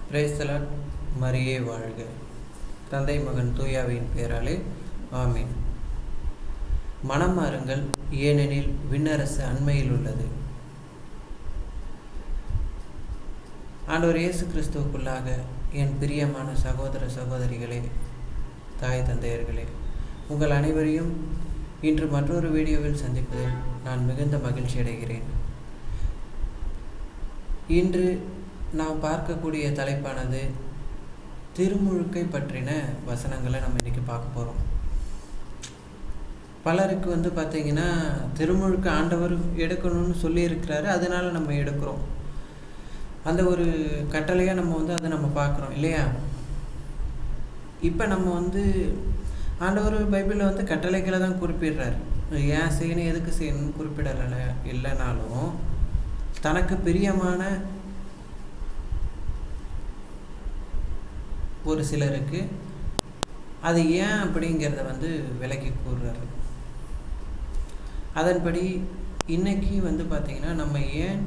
Praise the Lord. மரியே வாழ்க. தந்தை மகன் தூயாவின் பேராலே ஆமீன். மனம் மாறுங்கள், ஏனெனில் விண்ணரசு அண்மையில் உள்ளது. ஆண்டவர் இயேசு கிறிஸ்துவுக்குள்ளாக என் பிரியமான சகோதர சகோதரிகளே, தாய் தந்தையர்களே, உங்கள் அனைவரையும் இன்று மற்றொரு வீடியோவில் சந்திப்பதில் நான் மிகுந்த மகிழ்ச்சி அடைகிறேன். இன்று நாம் பார்க்கக்கூடிய தலைப்பானது திருமுழுக்கை பற்றின வசனங்களை நம்ம இன்றைக்கி பார்க்க போகிறோம். பலருக்கு பார்த்திங்கன்னா திருமுழுக்கு ஆண்டவர் எடுக்கணும்னு சொல்லியிருக்கிறாரு, அதனால் நம்ம எடுக்கிறோம். அந்த ஒரு கட்டளையாக நம்ம அதை நம்ம பார்க்குறோம் இல்லையா. இப்போ நம்ம ஆண்டவர் பைபிளில் கட்டளைகளை தான் குறிப்பிடுறாரு. ஏன் செய்யணும், எதுக்கு செய்யணும்னு குறிப்பிடலை இல்லைனாலும் தனக்கு பிரியமான ஒரு சிலருக்கு அது ஏன் அப்படிங்கிறத விளக்கி கூறுறாரு. அதன்படி இன்னைக்கு பார்த்திங்கன்னா நம்ம ஏன்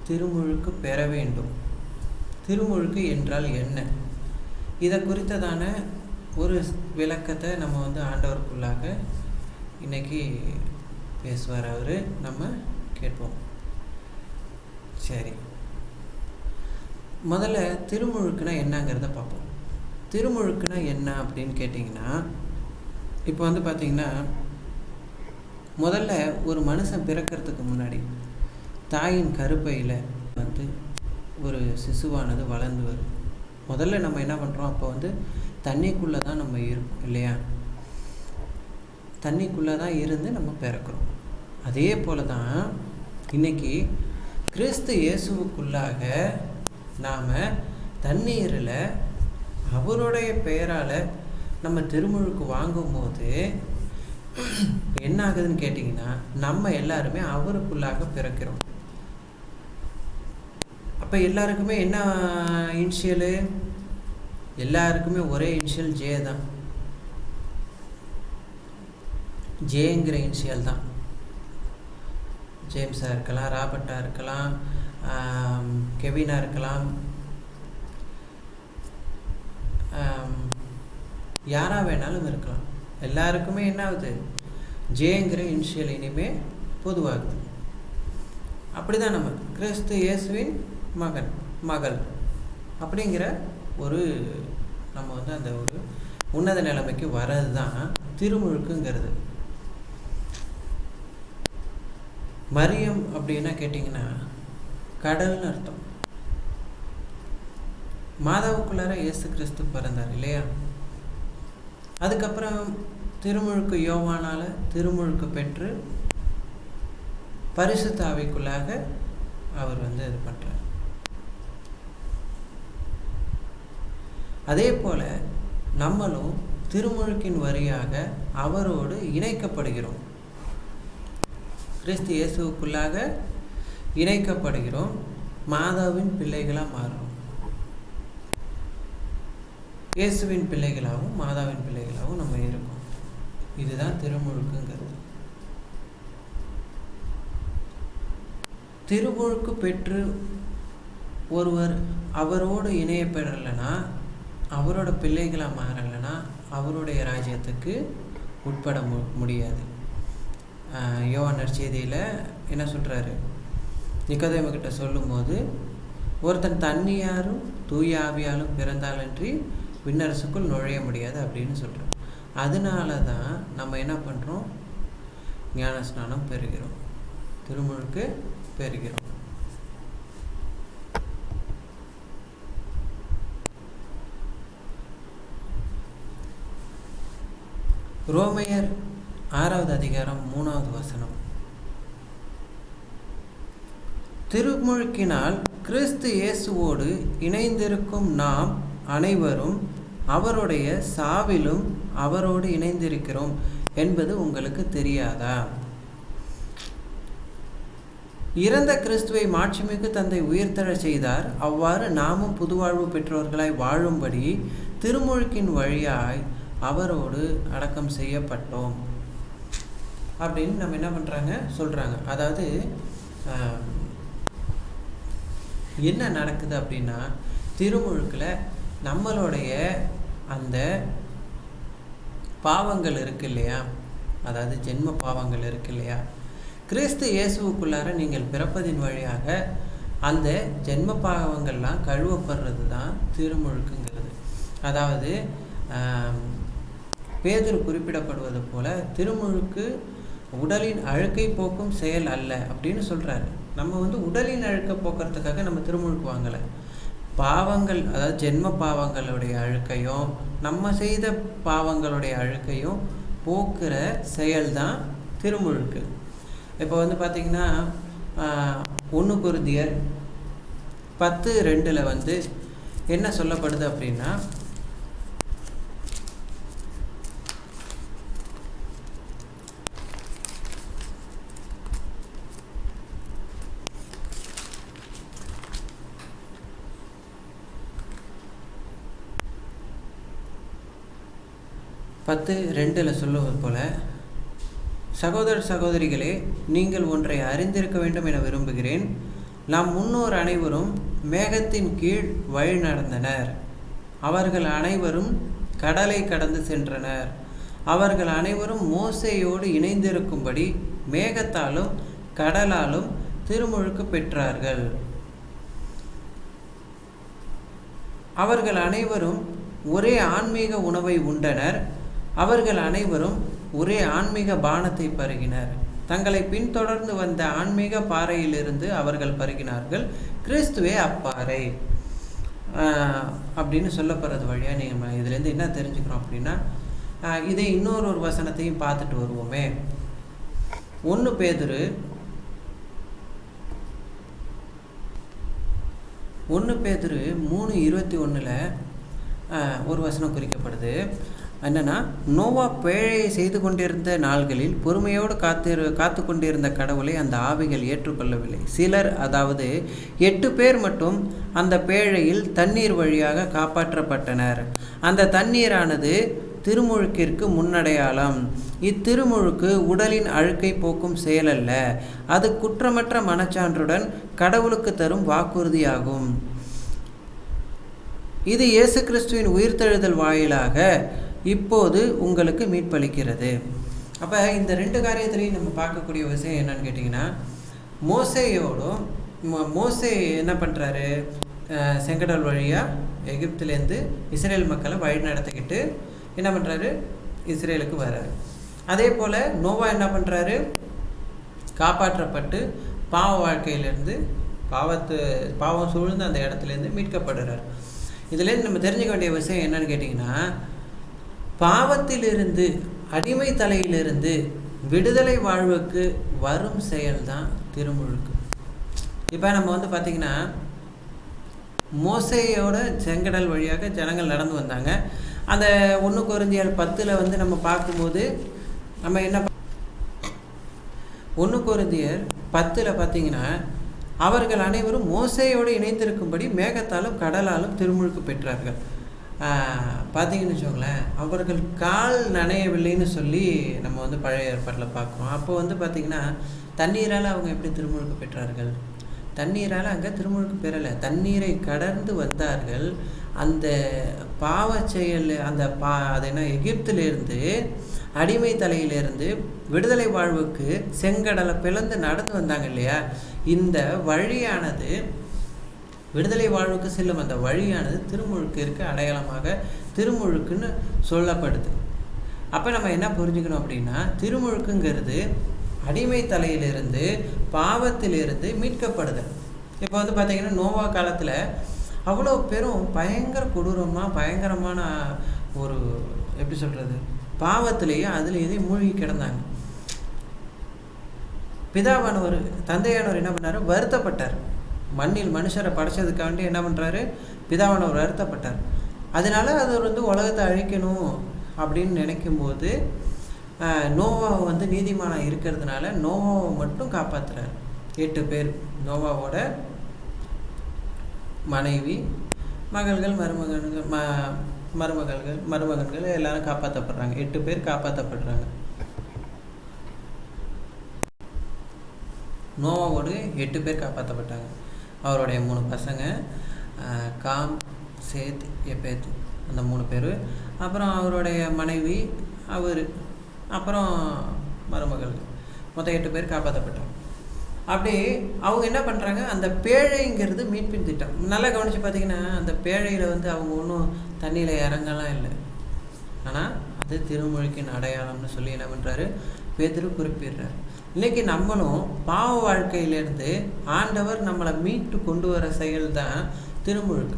திருமுழுக்கு பெற வேண்டும், திருமுழுக்கு என்றால் என்ன, இதை குறித்ததான ஒரு விளக்கத்தை நம்ம ஆண்டவருக்குள்ளாக இன்னைக்கு பேசுவார் அவர். நம்ம கேட்போம். சரி, முதல்ல திருமுழுக்குனா என்னங்கிறத பார்ப்போம். திருமுழுக்குனா என்ன அப்படின்னு கேட்டிங்கன்னா, இப்போ பார்த்திங்கன்னா முதல்ல ஒரு மனுஷன் பிறக்கிறதுக்கு முன்னாடி தாயின் கருப்பையில் ஒரு சிசுவானது வளர்ந்து வரும். முதல்ல நம்ம என்ன பண்ணுறோம், அப்போ தண்ணிக்குள்ளே தான் நம்ம இருக்கோம் இல்லையா. தண்ணிக்குள்ளே தான் இருந்து நம்ம பிறக்கிறோம். அதே போல் தான் இன்றைக்கி கிறிஸ்து இயேசுவுக்குள்ளாக நாம் தண்ணீரில் அவருடைய பெயரால் நம்ம திருமுழுக்கு வாங்கும்போது என்ன ஆகுதுன்னு கேட்டிங்கன்னா, நம்ம எல்லாருமே அவருக்குள்ளாக பிறக்கிறோம். அப்போ எல்லாருக்குமே என்ன இனிஷியலு, எல்லாருக்குமே ஒரே இனிஷியல் ஜே தான். ஜேங்கிற இனிஷியல் தான். ஜேம்ஸாக இருக்கலாம், ராபர்ட்டாக இருக்கலாம், கெவினாக இருக்கலாம், யாராக வேணாலும் இருக்கலாம். எல்லாருக்குமே என்ன ஆகுது, ஜேங்கிற இனிஷியல் இனிமேல் பொதுவாகுது. அப்படி தான் நம்ம கிறிஸ்து இயேசுவின் மகன் மகள் அப்படிங்கிற ஒரு நம்ம அந்த ஒரு உன்னத நிலைமைக்கு வர்றது தான் திருமுழுக்குங்கிறது. மரியம் அப்படின்னா கேட்டிங்கன்னா கடல்னு அர்த்தம். மாதாவுக்குள்ளார இயேசு கிறிஸ்து பிறந்தார் இல்லையா. அதுக்கப்புறம் திருமுழுக்கு யோவானால் திருமுழுக்கு பெற்று பரிசுத்த ஆவிக்குள்ளாக அவர் இது பண்ணுறார். அதே போல் நம்மளும் திருமுழுக்கின் வழியாக அவரோடு இணைக்கப்படுகிறோம். கிறிஸ்து இயேசுவுக்குள்ளாக இணைக்கப்படுகிறோம். மாதாவின் பிள்ளைகளாக மாறுறோம். இயேசுவின் பிள்ளைகளாகவும் மாதாவின் பிள்ளைகளாகவும் நம்ம இருக்கோம். இதுதான் திருமுழுக்குங்கிறது. திருமுழுக்கு பெற்று ஒருவர் அவரோடு இணையப்பெறலைன்னா, அவரோட பிள்ளைகளாக மாறலைன்னா அவருடைய ராஜ்யத்துக்கு உட்பட முடியாது. யோவான் நற்செய்தியில் என்ன சொல்கிறாரு, நிக்கோதேமுக்கிட்ட சொல்லும்போது, ஒருத்தன் தண்ணியாரும் தூய ஆவியாலும் பிறந்தாலன்றி விண்ணரசுக்குள் நுழைய முடியாது அப்படின்னு சொல்கிறோம். அதனால தான் நம்ம என்ன பண்ணுறோம், ஞான ஸ்நானம் பெறுகிறோம், திருமுழுக்கு பெறுகிறோம். ரோமையர் 6வது அதிகாரம் 3வது வசனம். திருமுழுக்கினால் கிறிஸ்து இயேசுவோடு இணைந்திருக்கும் நாம் அனைவரும் அவருடைய சாவிலும் அவரோடு இணைந்திருக்கிறோம் என்பது உங்களுக்கு தெரியாதா? இறந்த கிறிஸ்துவை மாட்சிமிகு தந்தை உயிர்த்தெழச் செய்தார். அவ்வாறு நாமும் புதுவாழ்வு பெற்றவர்களாய் வாழும்படி திருமுழுக்கின் வழியாய் அவரோடு அடக்கம் செய்யப்பட்டோம் அப்படின்னு நம்ம என்ன பண்ணுறாங்க சொல்கிறாங்க. அதாவது என்ன நடக்குது அப்படின்னா, திருமுழுக்கில் நம்மளுடைய அந்த பாவங்கள் இருக்கு இல்லையா, அதாவது ஜென்ம பாவங்கள் இருக்கு இல்லையா, கிறிஸ்து இயேசுவுக்குள்ளார நீங்கள் பிறப்பதின் வழியாக அந்த ஜென்ம பாவங்கள்லாம் கழுவப்படுறது தான் திருமுழுக்குங்கிறது. அதாவது பேதுரு குறிப்பிடப்படுவது போல திருமுழுக்கு உடலின் அழுக்கை போக்கும் செயல் அல்ல அப்படின்னு சொல்கிறாரு. நம்ம உடலின் அழுக்கை போக்குறதுக்காக நம்ம திருமுழுக்கு வாங்கலை. பாவங்கள், அதாவது ஜென்ம பாவங்களுடைய அழுக்கையும் நம்ம செய்த பாவங்களுடைய அழுக்கையும் போக்குற செயல்தான் திருமுழுக்கு. இப்போ பார்த்திங்கன்னா 1 கொரிந்தியர் 10:2 என்ன சொல்லப்படுது அப்படின்னா, சொல்லுவது போல, சகோதர சகோதரிகளே, நீங்கள் ஒன்றை அறிந்திருக்க வேண்டும் என விரும்புகிறேன். நாம் முன்னோர் அனைவரும் மேகத்தின் கீழ் வழி நடந்தனர். அவர்கள் அனைவரும் கடலை கடந்து சென்றனர். அவர்கள் அனைவரும் மோசேயோடு இணைந்திருக்கும்படி மேகத்தாலும் கடலாலும் திருமுழுக்கு பெற்றார்கள். அவர்கள் அனைவரும் ஒரே ஆன்மீக உணவை உண்டனர். அவர்கள் அனைவரும் ஒரே ஆன்மீக பானத்தை பருகினர். தங்களை பின்தொடர்ந்து வந்த ஆன்மீக பாறையிலிருந்து அவர்கள் பருகினார்கள். கிறிஸ்துவே அப்பாறை அப்படின்னு சொல்லப்படுறது வழியாக நீங்கள் இதுலேருந்து என்ன தெரிஞ்சுக்கிறோம் அப்படின்னா, இதை இன்னொரு வசனத்தையும் பார்த்துட்டு வருவோமே. 1 பேதுரு 3:21 ஒரு வசனம் குறிக்கப்படுது. என்னன்னா, நோவா பேழையை செய்து கொண்டிருந்த நாள்களில் பொறுமையோடு காத்து கொண்டிருந்த கடவுளை அந்த ஆவிகள் ஏற்றுக்கொள்ளவில்லை. சிலர், அதாவது 8 பேர் மட்டும் அந்த பேழையில் தண்ணீர் வழியாக காப்பாற்றப்பட்டனர். அந்த தண்ணீரானது திருமுழுக்கிற்கு முன்னடையாளம். இத்திருமுழுக்கு உடலின் அழுக்கை போக்கும் செயலல்ல, அது குற்றமற்ற மனச்சான்றுடன் கடவுளுக்கு தரும் வாக்குறுதியாகும். இது இயேசு கிறிஸ்துவின் உயிர்த்தெழுதல் வாயிலாக இப்போது உங்களுக்கு மீட்பளிக்கிறது. அப்போ இந்த 2 காரியத்திலையும் நம்ம பார்க்கக்கூடிய விஷயம் என்னன்னு கேட்டிங்கன்னா, மோசே என்ன பண்ணுறாரு, செங்கடல் வழியாக எகிப்துலேருந்து இஸ்ரேல் மக்களை வழி நடத்திக்கிட்டு என்ன பண்ணுறாரு, இஸ்ரேலுக்கு வர்றாரு. அதே போல் நோவா என்ன பண்ணுறாரு, காப்பாற்றப்பட்டு பாவ வாழ்க்கையிலேருந்து பாவம் சூழ்ந்து அந்த இடத்துலேருந்து மீட்கப்படுறார். இதுலேருந்து நம்ம தெரிஞ்சுக்க வேண்டிய விஷயம் என்னன்னு கேட்டிங்கன்னா, பாவத்திலிருந்து, அடிமை தலையிலிருந்து விடுதலை வாழ்வுக்கு வரும் செயல்தான் திருமுழுக்கு. இப்போ நம்ம பார்த்திங்கன்னா, மோசேயோட செங்கடல் வழியாக ஜனங்கள் நடந்து வந்தாங்க. அந்த 1 கொரிந்தியர் 10 நம்ம பார்க்கும்போது நம்ம என்ன 1 கொரிந்தியர் 10 பார்த்திங்கன்னா, அவர்கள் அனைவரும் மோசேயோடு இணைந்திருக்கும்படி மேகத்தாலும் கடலாலும் திருமுழுக்கு பெற்றார்கள். பார்த்தீங்கன்னு வச்சுக்கோங்களேன், அவர்கள் கால் நனையவில்லைன்னு சொல்லி நம்ம பழைய ஏற்பாட்டில் பார்க்குறோம். அப்போ பார்த்திங்கன்னா, தண்ணீரால் அவங்க எப்படி திருமுழுக்கு பெற்றார்கள்? தண்ணீரால் அங்கே திருமுழுக்கு பெறலை, தண்ணீரை கடந்து வந்தார்கள். அந்த பாவ செயல், அது என்ன, எகிப்திலிருந்து அடிமை தலையிலிருந்து விடுதலை வாழ்வுக்கு செங்கடலை பிளந்து நடந்து வந்தாங்க இல்லையா. இந்த வழியானது விடுதலை வாழ்வுக்கு செல்லும் அந்த வழியானது திருமுழுக்கிற்கு அடையாளமாக திருமுழுக்குன்னு சொல்லப்படுது. அப்போ நம்ம என்ன புரிஞ்சுக்கணும் அப்படின்னா, திருமுழுக்குங்கிறது அடிமை தலையிலிருந்து பாவத்திலிருந்து மீட்கப்படுதல். இப்போ பார்த்திங்கன்னா, நோவா காலத்தில் அவ்வளோ பேரும் பயங்கர கொடூரமாக பயங்கரமான ஒரு எப்படி சொல்கிறது, பாவத்திலேயே அதுலேயே மூழ்கி கிடந்தாங்க. பிதாவானவர், தந்தையானவர் என்ன பண்ணார், வருத்தப்பட்டார். மண்ணில் மனுஷரை படைச்சதுக்காண்டி என்ன பண்ணுறாரு, பிதாவானவர் வருத்தப்பட்டார். அதனால அது உலகத்தை அழிக்கணும் அப்படின்னு நினைக்கும்போது நோவாவை நீதிமானாக இருக்கிறதுனால நோவாவை மட்டும் காப்பாற்றுறாரு. 8 பேர், நோவாவோட மனைவி, மகள்கள், மருமகன்கள் எல்லாரும் காப்பாற்றப்படுறாங்க. 8 பேர் காப்பாற்றப்படுறாங்க. நோவாவோடு 8 பேர் காப்பாற்றப்பட்டாங்க. அவருடைய 3 பசங்க, காம், சேத், எப்பேத், அந்த 3 பேர். அப்புறம் அவருடைய மனைவி, அவர், அப்புறம் மருமகள், மொத்தம் 8 பேர் காப்பாற்றப்பட்டாங்க. அப்படி அவங்க என்ன பண்ணுறாங்க, அந்த பேழைங்கிறது மீட்பின் திட்டம். நல்லா கவனித்து பார்த்தீங்கன்னா அந்த பேழையில் வந்து அவங்க ஒன்றும் தண்ணியில் இறங்கலாம் இல்லை. ஆனால் அது திருமுழுக்கின் அடையாளம்னு சொல்லி என்ன பண்ணுறாரு பேதுரு குறிப்பிடுறார். இன்றைக்கி நம்மளும் பாவ வாழ்க்கையிலேருந்து ஆண்டவர் நம்மளை மீட்டு கொண்டு வர செயல் தான் திருமுழுக்கு.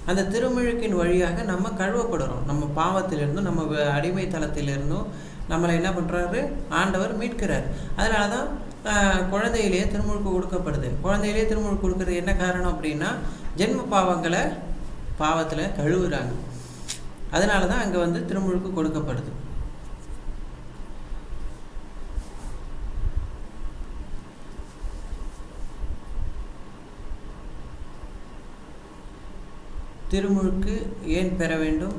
அந்த திருமுழுக்கின் வழியாக நம்ம கழுவப்படுறோம். நம்ம பாவத்திலிருந்தும் நம்ம அடிமைத்தளத்திலிருந்தும் நம்மளை என்ன பண்ணுறாரு ஆண்டவர் மீட்கிறார். அதனால தான் குழந்தையிலேயே திருமுழுக்கு கொடுக்கப்படுது. குழந்தையிலேயே திருமுழுக்கு கொடுக்கறது என்ன காரணம் அப்படின்னா, ஜென்ம பாவத்தில் கழுவுறாங்க. அதனால தான் அங்கே வந்து திருமுழுக்கு கொடுக்கப்படுது. திருமுழுக்கு ஏன் பெற வேண்டும்,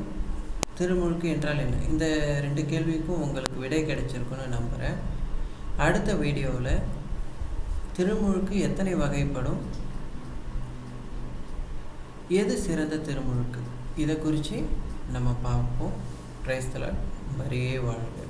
திருமுழுக்கு என்றால் என்ன, இந்த 2 கேள்விக்கும் உங்களுக்கு விடை கிடைச்சிருக்குன்னு நம்புகிறேன். அடுத்த வீடியோவில் திருமுழுக்கு எத்தனை வகைப்படும், எது சிறந்த திருமுழுக்கு, இதை குறித்து நம்ம பார்ப்போம். Praise the Lord. மரியே வாழ்க.